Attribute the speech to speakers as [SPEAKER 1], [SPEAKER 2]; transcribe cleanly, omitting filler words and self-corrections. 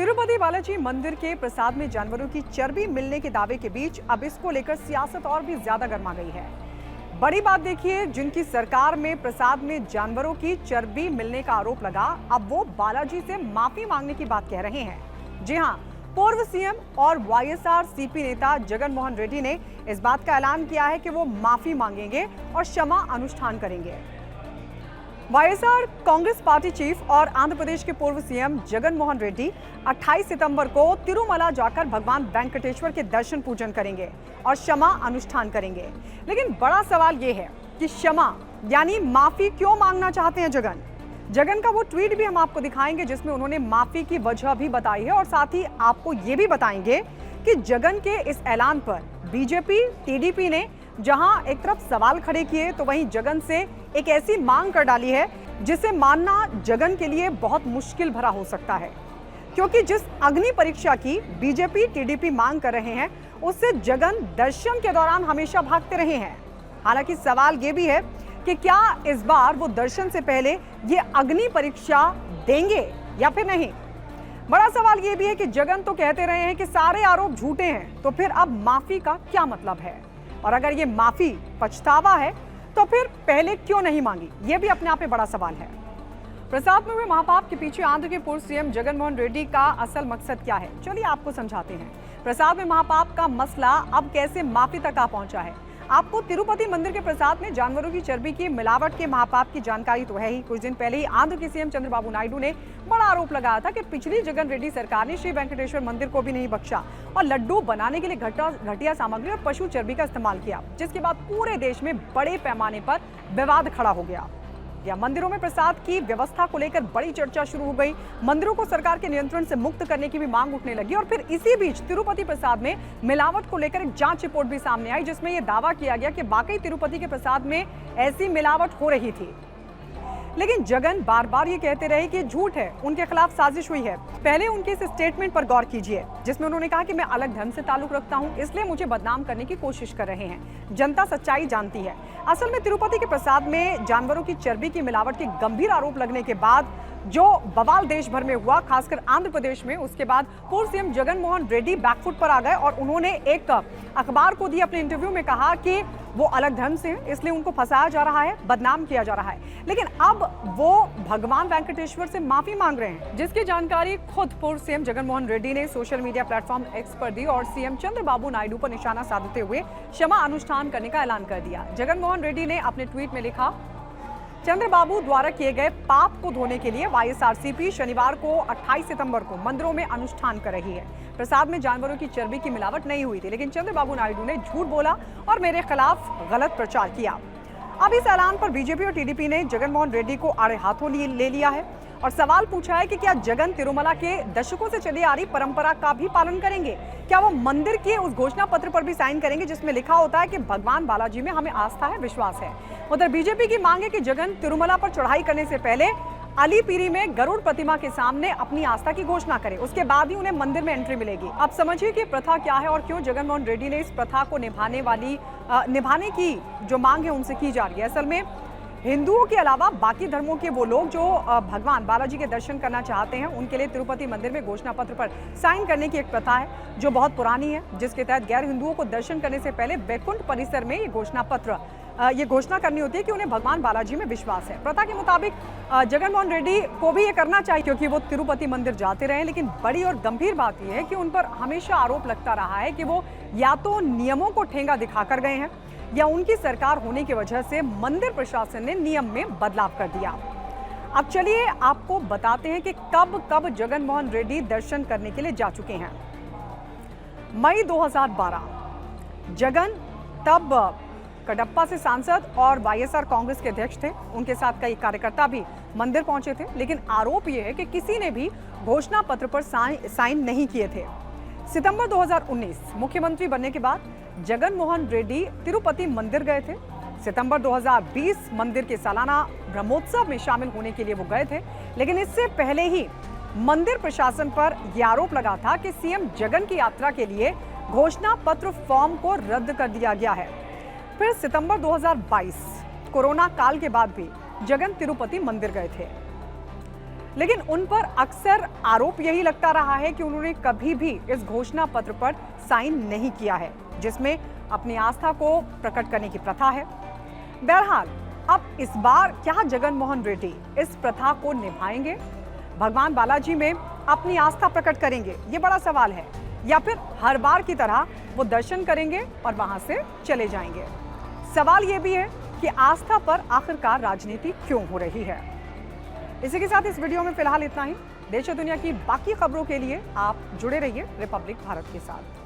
[SPEAKER 1] तिरुपति बालाजी मंदिर के प्रसाद में जानवरों की चर्बी मिलने के दावे के बीच अब इसको लेकर सियासत और भी ज्यादा गर्मा गई है। बड़ी बात देखिए, जिनकी सरकार में प्रसाद में जानवरों की चर्बी मिलने का आरोप लगा, अब वो बालाजी से माफी मांगने की बात कह रहे हैं। जी हां, पूर्व सीएम और वाईएसआरसीपी नेता जगन मोहन रेड्डी ने इस बात का ऐलान किया है कि वो माफी मांगेंगे और क्षमा अनुष्ठान करेंगे। वाईएसआर कांग्रेस पार्टी चीफ और आंध्र प्रदेश के पूर्व सीएम जगन मोहन रेड्डी 28 सितंबर को तिरुमला जाकर भगवान वेंकटेश्वर के दर्शन पूजन करेंगे और क्षमा अनुष्ठान करेंगे। लेकिन बड़ा सवाल ये है कि क्षमा यानी माफी क्यों मांगना चाहते हैं जगन का वो ट्वीट भी हम आपको दिखाएंगे जिसमें उन्होंने माफी की वजह भी बताई है और साथ ही आपको ये भी बताएंगे कि जगन के इस ऐलान पर बीजेपी टीडीपी ने जहां एक तरफ सवाल खड़े किए तो वहीं जगन से एक ऐसी मांग कर डाली है जिसे मानना जगन के लिए बहुत मुश्किल भरा हो सकता है, क्योंकि जिस अग्नि परीक्षा की बीजेपी टीडीपी मांग कर रहे हैं उससे जगन दर्शन के दौरान हमेशा भागते रहे हैं। हालांकि सवाल ये भी है कि क्या इस बार वो दर्शन से पहले ये अग्नि परीक्षा देंगे या फिर नहीं। बड़ा सवाल ये भी है कि जगन तो कहते रहे हैं कि सारे आरोप झूठे हैं, तो फिर अब माफी का क्या मतलब है, और अगर ये माफी पछतावा है तो फिर पहले क्यों नहीं मांगी, ये भी अपने आप में बड़ा सवाल है। प्रसाद में हुए महापाप के पीछे आंध्र के पूर्व सीएम जगन मोहन रेड्डी का असल मकसद क्या है, चलिए आपको समझाते हैं। प्रसाद में महापाप का मसला अब कैसे माफी तक आ पहुंचा है। आपको तिरुपति मंदिर के प्रसाद में जानवरों की चर्बी की मिलावट के महापाप की जानकारी तो है ही। कुछ दिन पहले ही आंध्र के सीएम चंद्रबाबू नायडू ने बड़ा आरोप लगाया था कि पिछली जगन रेड्डी सरकार ने श्री वेंकटेश्वर मंदिर को भी नहीं बख्शा और लड्डू बनाने के लिए घटिया सामग्री और पशु चर्बी का इस्तेमाल किया, जिसके बाद पूरे देश में बड़े पैमाने पर विवाद खड़ा हो गया। मंदिरों में प्रसाद की व्यवस्था को लेकर बड़ी चर्चा शुरू हो गई। मंदिरों को सरकार के नियंत्रण से मुक्त करने की भी मांग उठने लगी और फिर इसी बीच तिरुपति प्रसाद में मिलावट को लेकर एक जांच रिपोर्ट भी सामने आई जिसमें यह दावा किया गया कि वाकई तिरुपति के प्रसाद में ऐसी मिलावट हो रही थी। लेकिन जगन बार बार ये कहते रहे कि झूठ है, उनके खिलाफ साजिश हुई है। पहले उनके इस स्टेटमेंट पर गौर कीजिए जिसमें उन्होंने कहा कि मैं अलग धर्म से ताल्लुक रखता हूं, इसलिए मुझे बदनाम करने की कोशिश कर रहे हैं। जनता सच्चाई जानती है। असल में तिरुपति के प्रसाद में जानवरों की चर्बी की मिलावट के गंभीर आरोप लगने के बाद जो बवाल देश भर में हुआ, खासकर आंध्र प्रदेश में, उसके बाद पूर्व सीएम जगन मोहन रेड्डी बैकफुट पर आ गए और उन्होंने एक अखबार को दिए अपने इंटरव्यू में कहा कि वो अलग धर्म से हैं, इसलिए उनको फंसाया जा रहा है, बदनाम किया जा रहा है। लेकिन अब वो भगवान वेंकटेश्वर से माफी मांग रहे हैं, जिसकी जानकारी खुद पूर्व सीएम जगन मोहन रेड्डी ने सोशल मीडिया प्लेटफॉर्म एक्स पर दी और सीएम चंद्रबाबू नायडू पर निशाना साधते हुए क्षमा अनुष्ठान करने का ऐलान कर दिया। जगन मोहन रेड्डी ने अपने ट्वीट में लिखा, चंद्रबाबू द्वारा किए गए पाप को धोने के लिए वाईएसआरसीपी शनिवार को 28 सितंबर को मंदिरों में अनुष्ठान कर रही है। प्रसाद में जानवरों की चर्बी की मिलावट नहीं हुई थी, लेकिन चंद्रबाबू नायडू ने झूठ बोला और मेरे खिलाफ गलत प्रचार किया। अब इस ऐलान पर बीजेपी और टीडीपी ने जगन मोहन रेड्डी को आड़े हाथों ले लिया है और सवाल पूछा है कि क्या जगन तिरुमला के दशकों से चली आ रही परंपरा का भी पालन करेंगे। क्या वो मंदिर के उस घोषणा पत्र पर भी साइन करेंगे जिसमें लिखा होता है कि भगवान बालाजी में हमें आस्था है, विश्वास है। उधर बीजेपी की मांग है कि जगन तिरुमला पर चढ़ाई करने से पहले अलीपीरी में गरुड़ प्रतिमा के सामने अपनी आस्था की घोषणा करें, उसके बाद ही उन्हें मंदिर में एंट्री मिलेगी। अब समझिए कि प्रथा क्या है और क्यों जगन मोहन रेड्डी ने इस प्रथा को निभाने की जो मांग है उनसे की जा रही है। असल में हिंदुओं के अलावा बाकी धर्मों के वो लोग जो भगवान बालाजी के दर्शन करना चाहते हैं, उनके लिए तिरुपति मंदिर में घोषणा पत्र पर साइन करने की एक प्रथा है जो बहुत पुरानी है, जिसके तहत गैर हिंदुओं को दर्शन करने से पहले वैकुंठ परिसर में ये घोषणा करनी होती है कि उन्हें भगवान बालाजी में विश्वास है। प्रथा के मुताबिक जगन मोहन रेड्डी को भी ये करना चाहिए क्योंकि वो तिरुपति मंदिर जाते रहे। लेकिन बड़ी और गंभीर बात यह है कि उन पर हमेशा आरोप लगता रहा है कि वो या तो नियमों को ठेंगा दिखाकर गए हैं या उनकी सरकार होने की वजह से मंदिर प्रशासन ने नियम में बदलाव कर दिया। अब चलिए आपको बताते हैं कि कब कब जगन मोहन रेड्डी दर्शन करने के लिए जा चुके हैं। मई 2012 जगन तब कडप्पा से सांसद और वाईएसआर कांग्रेस के अध्यक्ष थे। उनके साथ कई कार्यकर्ता भी मंदिर पहुंचे थे, लेकिन आरोप यह है कि किसी ने भी घोषणा पत्र पर साइन नहीं किए थे। सितंबर 2019 मुख्यमंत्री बनने के बाद जगन मोहन रेड्डी तिरुपति मंदिर गए थे। सितंबर 2020 मंदिर के सालाना ब्रह्मोत्सव में शामिल होने के लिए वो गए थे, लेकिन इससे पहले ही मंदिर प्रशासन पर यह आरोप लगा था कि सीएम जगन की यात्रा के लिए घोषणा पत्र फॉर्म को रद्द कर दिया गया है। फिर सितंबर 2022 कोरोना काल के बाद भी जगन तिरुपति मंदिर गए थे। लेकिन उन पर अक्सर आरोप यही लगता रहा है कि उन्होंने कभी भी इस घोषणा पत्र पर साइन नहीं किया है, जिसमें अपनी आस्था को प्रकट करने की प्रथा है। बहरहाल, अब इस बार क्या जगन मोहन रेड्डी इस प्रथा को निभाएंगे? भगवान बालाजी में अपनी आस्था प्रकट करेंगे, ये बड़ा सवाल है, या फिर हर बार की तरह वो दर्शन करेंगे और वहां से चले जाएंगे? सवाल ये भी है कि आस्था पर आखिरकार राजनीति क्यों हो रही है। इसी के साथ इस वीडियो में फिलहाल इतना ही। देश और दुनिया की बाकी खबरों के लिए आप जुड़े रहिए रिपब्लिक भारत के साथ।